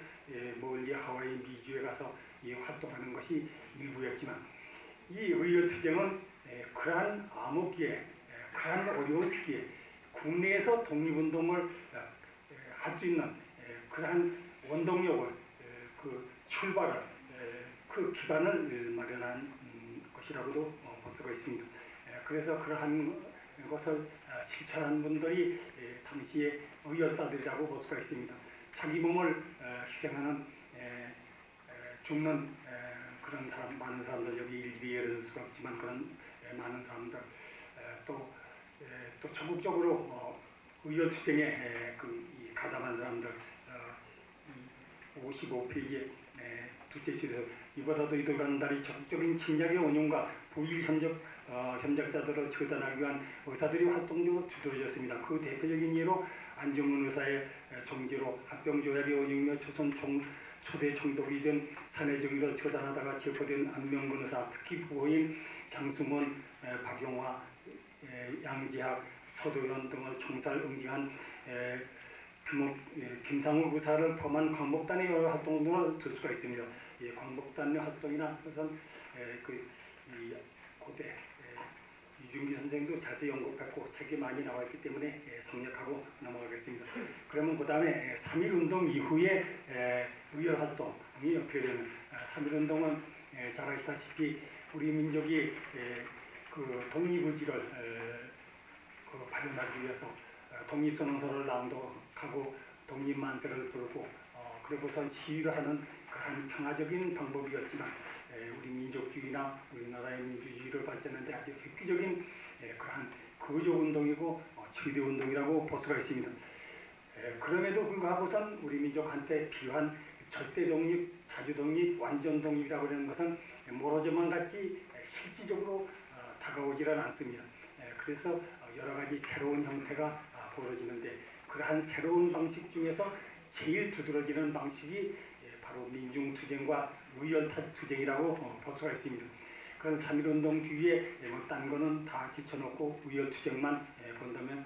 멀리 하와이 미주에 가서 활동하는 것이 일부였지만 이 의역투쟁은 그러한 암흑기에 그러한 어려운 시기에 국내에서 독립운동을 할 수 있는 그러한 원동력을 그 출발을 그 기반을 마련한 것이라고도 볼 수가 있습니다. 그래서 그러한 것을 실천한 분들이 당시의 의열사들이라고 볼 수가 있습니다. 자기 몸을 희생하는 죽는 그런 사람, 많은 사람들, 여기 일일이 예를 들 수가 없지만 그런 많은 사람들, 또 적극적으로 의열투쟁에 가담한 사람들, 55페이지에 둘째 줄에서 이보다도 이들간달이 적극적인 침략의 원흉과 부일 협력자들을 처단하기 위한 의사들이 활동적으로 두드러졌습니다. 그 대표적인 예로 안중근 의사의 종지로 합병조약에 어중며 조선 초대 총독이 된 사내정의를 처단하다가 체포된 안명근 의사, 특히 부호인 장수문, 박용화, 양지학, 서도연 등을 총살 응징한 김상욱 의사를 포함한 광복단의 여러 활동 등을 들 수가 있습니다. 광복단의 활동이나 그것은 고대 이준기 선생도 자세히 언급했고 책이 많이 나와 있기 때문에 성역하고 넘어가겠습니다. 그러면 그 다음에 3.1운동 이후에 의열활동이 어떻게 되면 3.1운동은 잘 아시다시피 우리 민족이 그 독립의지를 발현하기 위해서 독립선언서를 낭독하고 독립만세를 부르고 그리고선 시위를 하는 그런 평화적인 방법이었지만 우리 민족주의나 우리나라의 민주주의를 발전하는데 아주 획기적인 그러한 거조운동이고 최대운동이라고 볼 수가 있습니다. 그럼에도 불구하고선 우리 민족 한때 비환 절대독립, 자주독립, 완전독립이라고 하는 것은 모로저만 같이 실질적으로 다가오지는 않습니다. 그래서 여러 가지 새로운 형태가 벌어지는데 그러한 새로운 방식 중에서 제일 두드러지는 방식이 바로 민중투쟁과 의열투쟁이라고 볼 수가 있습니다. 그런 3.1운동 뒤에 딴 거는 다 지쳐놓고 의열투쟁만 본다면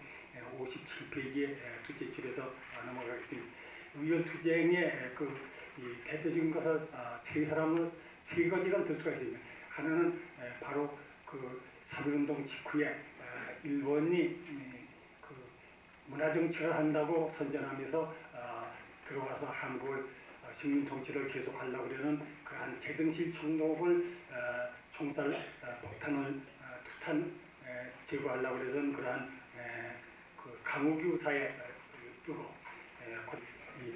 57페이지의 둘째 줄에서 넘어가겠습니다. 의열투쟁의 대표적인 것을 세 가지를 들 수가 있습니다. 하나는 바로 그 3.1운동 직후에 일본이 문화정치를 한다고 선전하면서 들어와서 한국을 식민 통치를 계속하려고 하는 그러한 제등실 총독을 총살 폭탄을 투탄 제거하려고 하는 그러한 그 강우규 사의 뜨고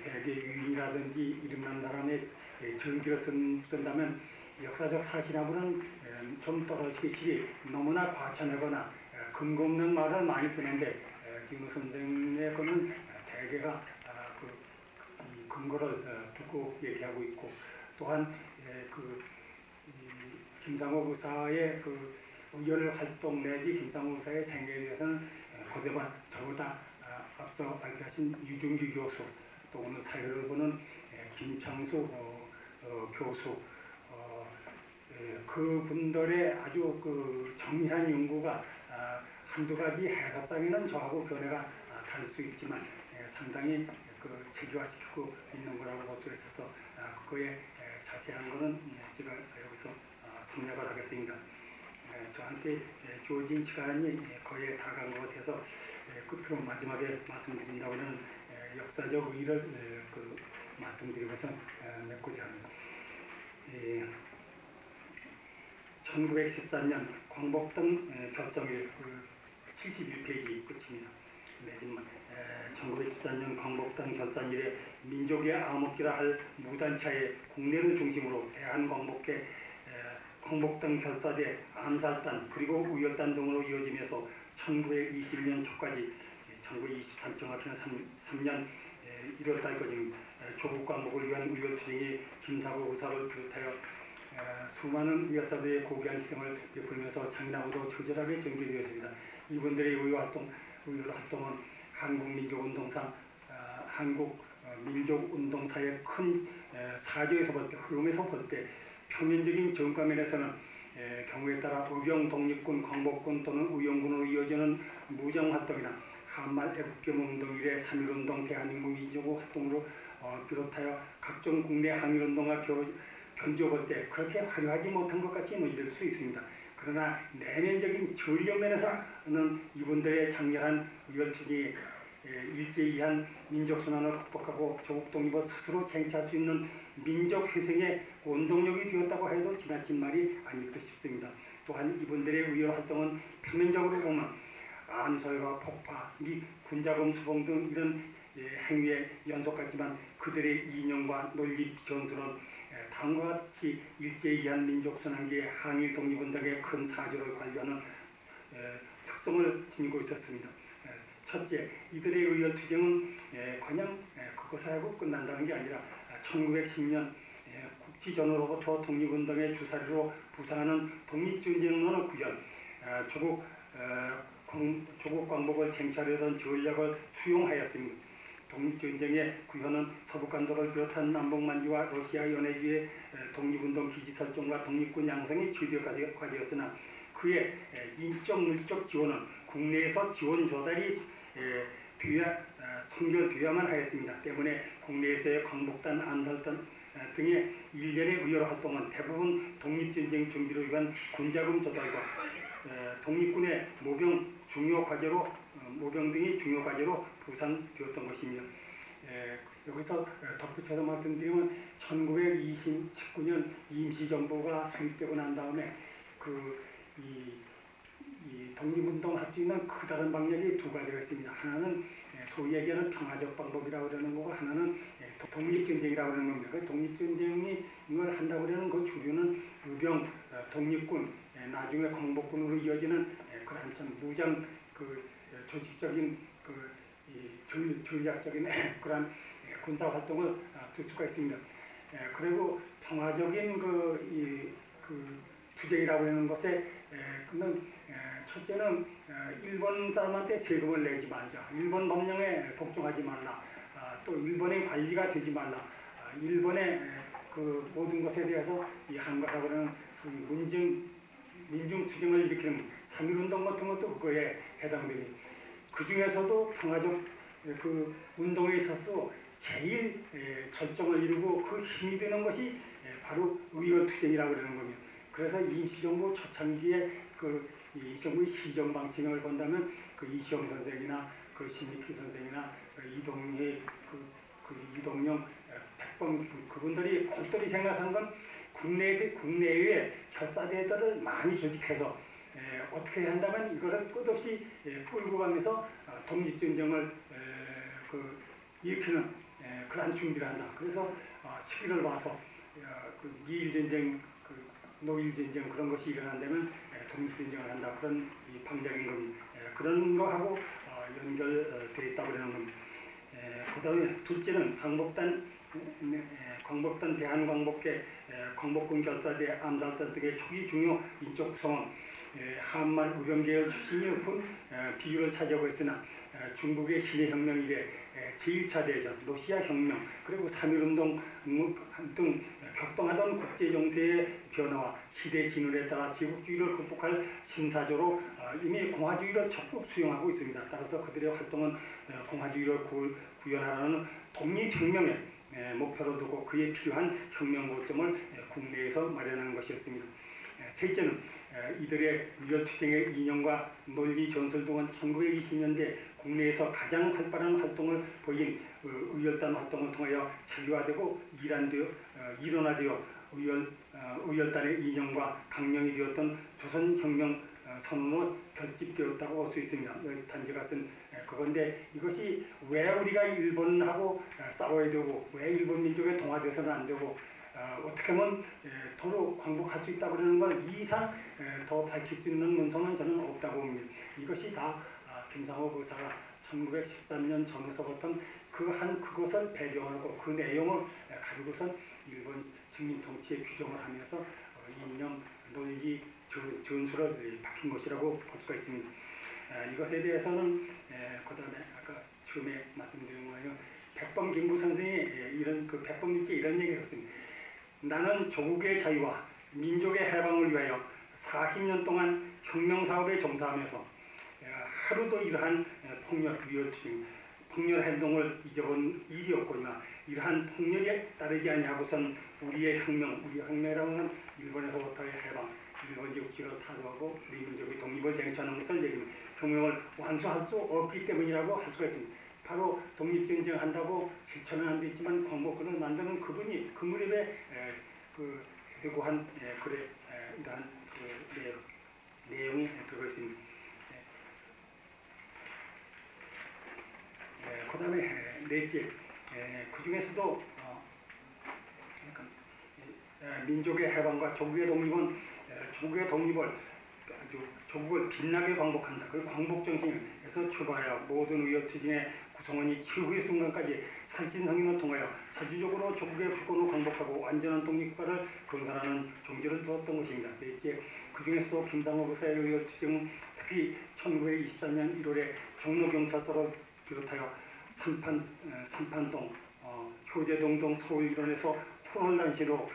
대개 유인이라든지 이름난 사람의 전기를 쓴다면 역사적 사실하고는 좀 떨어지기 너무나 과찬하거나 근거 없는 말을 많이 쓰는데 김우 선생의 거는 대개가 이 근거를 두고 얘기하고 있고 또한 김상욱 의사의 의열 활동 내지 김상욱 의사의 생애에 대해서는 고대반 저보다 앞서 발표하신 유중규 교수 또 오늘 사회를 보는 김창수 교수 그분들의 아주 정밀한 연구가 한두 가지 해석상에는 저하고 견해가 다를 수 있지만 상당히 체계화시키고 있는 거라고 볼 수 있어서 그거에 자세한 거는 제가 여기서 생략을 하겠습니다. 저한테 주어진 시간이 거의 다 간 것 같아서 끝으로 마지막에 말씀드린다고는 역사적 의의를 말씀드리고서 맺고자 합니다. 1913년 광복당 결정일 71페이지 끝입니다. 1914년 광복당 결산일에 민족의 암흑기라 할 무단차에 국내를 중심으로 대한광복회 광복당 결사대 암살단 그리고 우열단 등으로 이어지면서 1920년 초까지 1923 정확히는 3년 1월달까지 조국 광복을 위한 의열투쟁이 김사국 의사를 비롯하여 수많은 의열사들의 고귀한 희생을 베풀면서 장인하고도 처절하게 전개되었습니다. 이분들의 의열활동은 한국민족운동상 한국민족운동사의 큰 사조에서 볼 때, 흐름에서 볼 때 표면적인 정가면에서는 경우에 따라 의병 독립군, 광복군 또는 의용군으로 이어지는 무장활동이나 한말 애국겸운동 이래 3.1운동 대한민국 민족의 활동으로 비롯하여 각종 국내 항일운동과 견주어볼 때 그렇게 화려하지 못한 것 같이 느낄 수 있습니다. 그러나 내면적인 전력면에서는 이분들의 장렬한 의열투쟁이 일제이한 민족순환을 극복하고 조국 독립을 스스로 쟁취할 수 있는 민족 회생의 원동력이 되었다고 해도 지나친 말이 아닐 듯 싶습니다. 또한 이분들의 의열 활동은 표면적으로 보면 암살과 폭파, 및 군자금 수봉 등 이런 행위의 연속 같지만 그들의 이념과 논리 전술은 다음과 같이 일제이한 민족순환기의 항일 독립운동의 큰 사조를 관리하는 특성을 지니고 있었습니다. 첫째, 이들의 의열투쟁은 그냥 그것을 하고 끝난다는 게 아니라 1910년 국지전으로부터 독립운동의 주사리로 부상하는 독립전쟁론의 구현, 조국 광복을 쟁취하려던 전략을 수용하였습니다. 독립전쟁의 구현은 서북간도를 비롯한 남북만주와 러시아 연해주의 독립운동 기지 설정과 독립군 양성이 주요 과제였으나 그의 인적 물적 지원은 국내에서 지원 조달이 선결되어야만 하였습니다. 때문에 국내에서의 광복단, 암살단 등의 일련의 의열 활동은 대부분 독립전쟁 준비를 위한 군자금 조달과 독립군의 모병 등이 중요 과제로 부산되었던 것입니다. 여기서 덧붙여서 말씀드리면 1919년 임시정부가 수립되고 난 다음에 이 독립운동 할 수 있는 크다른 방법이 두 가지가 있습니다. 하나는 소위 얘기하는 평화적 방법이라고 그러는 거고 하나는 독립전쟁이라고 그러는 겁니다. 그 독립전쟁이 이걸 한다고 그러는 그 주류는 의병, 독립군, 나중에 광복군으로 이어지는 그런 참 무장 조직적인 전략적인 그런 군사 활동을 둘 수가 있습니다. 그리고 평화적인 투쟁이라고 하는 것에 첫째는 일본 사람한테 세금을 내지 말자, 일본 법령에 복종하지 말라, 또 일본의 관리가 되지 말라, 일본의 그 모든 것에 대해서 이 한국하고 하는 민중 투쟁을 일으키는 3.1운동 같은 것도 그거에 해당됩니다. 그 중에서도 평화적 그 운동에 있어서 제일 절정을 이루고 그 힘이 되는 것이 바로 의열투쟁이라고 그러는 겁니다. 그래서 임시정부 초창기에 이 정부의 시정 방침을 본다면 이시영 선생이나 신익희 선생이나 이동영, 백범 그분들이 골똘히 생각한 건 국내외 결사대들을 많이 조직해서 어떻게 한다면 이거를 끝없이 끌고 가면서 독립전쟁을 일으키는 그러한 준비를 한다. 그래서 시기를 봐서 미일전쟁, 노일전쟁 그런 것이 일어난다면 독립전쟁을 한다. 그런 방향인 겁니다. 그런 거하고 연결되어 있다고 그러는 겁니다. 그 다음에 둘째는 광복단 대한광복계, 광복군 결사대, 암살단 등의 초기 중요 인적 구성은 한말 의병계열 출신이 높은 비율을 차지하고 있으나 중국의 신해혁명 이래 제1차 대전, 러시아 혁명, 그리고 3.1운동 등 격동하던 국제정세의 변화와 시대 진울에 따라 제국주의를 극복할 신사조로 이미 공화주의를 적극 수용하고 있습니다. 따라서 그들의 활동은 공화주의를 구현하라는 독립혁명의 목표로 두고 그에 필요한 혁명 고점을 국내에서 마련하는 것이었습니다. 셋째는 이들의 의열투쟁의 이념과 논리 전술 등은 1920년대 국내에서 가장 활발한 활동을 보인 의열단 활동을 통하여 체계화되고 일원화되어 의열단의 이념과 강령이 되었던 조선혁명 선언으로 결집되었다고 볼 수 있습니다. 단지가 쓴 그건데 이것이 왜 우리가 일본하고 싸워야 되고 왜 일본 민족에 동화돼서는 안 되고 어떻게 하면 도로 광복할 수 있다고 그러는 걸 이 이상 더 밝힐 수 있는 문서는 저는 없다고 봅니다. 이것이 다 김상호 의사가 1913년 전후서부터 그것을 배경하고 그 내용을 가지고선 일본 식민 통치의 규정을 하면서 이념, 논리, 전술을 바뀐 것이라고 볼 수가 있습니다. 이것에 대해서는 그 다음에 아까 처음에 말씀드린 거예요. 백범 김구 선생이 백범일지 이런 얘기를 했습니다. 나는 조국의 자유와 민족의 해방을 위하여 40년 동안 혁명사업에 종사하면서 하루도 이러한 폭력, 의열투쟁, 폭력 행동을 잊어본 일이 없거니와 이러한 폭력에 따르지 아니하고선 우리의 혁명이라고 하는 일본에서부터의 해방, 일본 제국주의를 타도하고 우리 민족의 독립을 쟁취하는 것을 얘기합니다. 혁명을 완수할 수 없기 때문이라고 할 수가 있습니다. 바로 독립전쟁한다고 실천은 안 됐지만 광복군을 만드는 그분이 그 무렵에 그 회고한 글에 이러한 그 내용이 들어 있습니다. 그 다음에 넷째, 그 중에서도 민족의 해방과 조국의 독립은 조국의 독립을 아주 조국을 빛나게 광복한다. 그 광복 정신에서 출발하여 모든 의열투쟁의 구성원이 최후의 순간까지 살신성인을 통하여 자주적으로 조국의 주권을 광복하고 완전한 독립국가를 건설하는 종지를 두었던 것입니다. 넷째, 그 중에서도 김상호 의사의 의열투쟁은 특히 1923년 1월에 종로경찰서를 비롯하여 삼판동, 효제동 등 서울 일원에서 혼혈단시로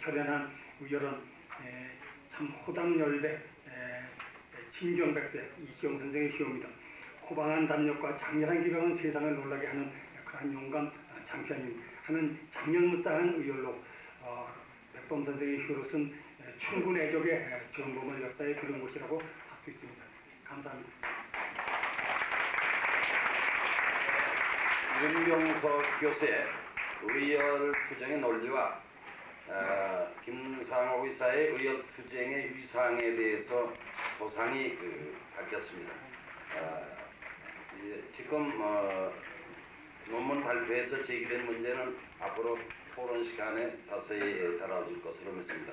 결연한 의열은 참 호당열배, 친경백세 이시영 선생의 희호입니다. 호방한 담력과 장렬한 기강은 세상을 놀라게 하는 그러한 용감 장편인 하는 장렬무쌍한 의열로 백범 선생의 희호로 쓴 충분 애적의 정범을 역사에 들은 곳이라고 할 수 있습니다. 감사합니다. 윤병석 교수의 의열투쟁의 논리와 김상호 의사의 의열투쟁의 위상에 대해서 소상히 밝혔습니다. 지금 논문 발표에서 제기된 문제는 앞으로 토론 시간에 자세히 다뤄질 것으로 믿습니다.